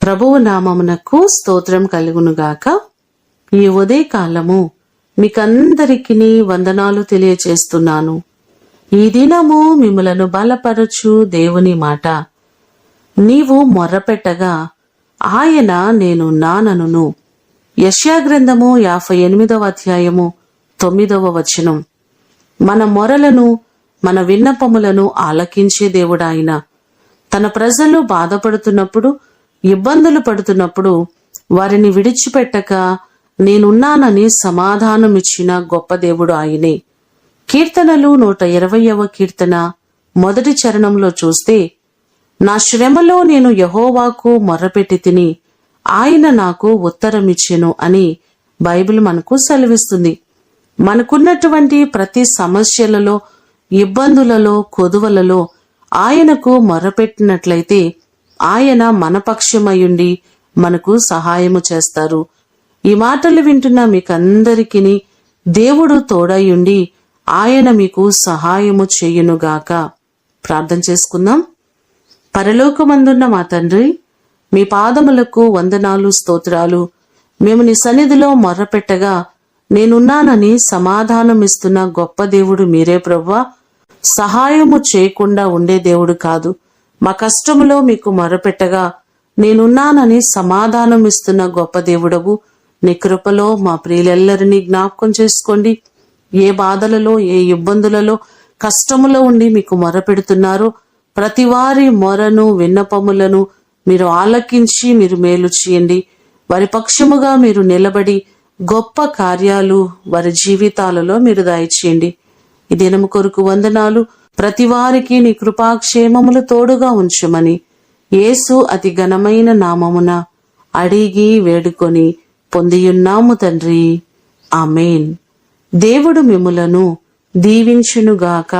ప్రభువు నామమునకు స్తోత్రం కలుగునుగాక. ఈ ఉదయకాలము మీకందరికీ వందనాలు తెలియచేస్తున్నాను. ఈ దినము మిమ్ములను బలపరచు దేవుని మాట. నీవు మొర్రపెట్టగా ఆయన నేనున్నానను. యెషయా గ్రంథము 58వ అధ్యాయము 9వ వచనం. మన మొరలను, మన విన్నపములను ఆలకించే దేవుడాయన. తన ప్రజలు బాధపడుతున్నప్పుడు, ఇబ్బందులు పడుతున్నప్పుడు వారిని విడిచిపెట్టక నేనున్నానని సమాధానమిచ్చిన గొప్ప దేవుడు ఆయనే. కీర్తనలు 120వ కీర్తన మొదటి చరణంలో చూస్తే, నా శ్రమలో నేను యెహోవాకు మొర్రపెట్టి తిని ఆయన నాకు ఉత్తరమిచ్చెను అని బైబిల్ మనకు సెలవిస్తుంది. మనకున్నటువంటి ప్రతి సమస్యలలో, ఇబ్బందులలో, కొదువలలో ఆయనకు మొర్రపెట్టినట్లయితే ఆయన మన పక్షమయుండి మనకు సహాయము చేస్తారు. ఈ మాటలు వింటున్న మీకందరికీ దేవుడు తోడయుండి ఆయన మీకు సహాయము చేయునుగాక. ప్రార్థన చేసుకుందాం. పరలోకమందున్న మా తండ్రి, మీ పాదములకు వందనాలు, స్తోత్రాలు. మేము నీ సన్నిధిలో మొర్రపెట్టగా నేనున్నానని సమాధానమిస్తున్న గొప్ప దేవుడు మీరే ప్రభువా. సహాయము చేయకుండా ఉండే దేవుడు కాదు. మా కష్టములో మీకు మొర్రపెట్టగా నేనున్నానని సమాధానమిస్తున్న గొప్ప దేవుడవు. నీ కృపలో మా ప్రియులెల్లరినీ జ్ఞాపకం చేసుకోండి. ఏ బాధలలో, ఏ ఇబ్బందులలో, కష్టములో ఉండి మీకు మొర్రపెడుతున్నారో ప్రతి వారి మొరను, విన్నపములను మీరు ఆలకించి మీరు మేలు చేయండి. వారి పక్షముగా మీరు నిలబడి గొప్ప కార్యాలు వారి జీవితాలలో మీరు దయచేయండి. ఈ దినము కొరకు వందనాలు. ప్రతి వారికి నీ కృపాక్షేమములు తోడుగా ఉంచమని యేసు అతి ఘనమైన నామమున అడిగి వేడుకొని పొందియున్నాము తండ్రి. ఆమేన్. దేవుడు మిమ్ములను దీవించునుగాక.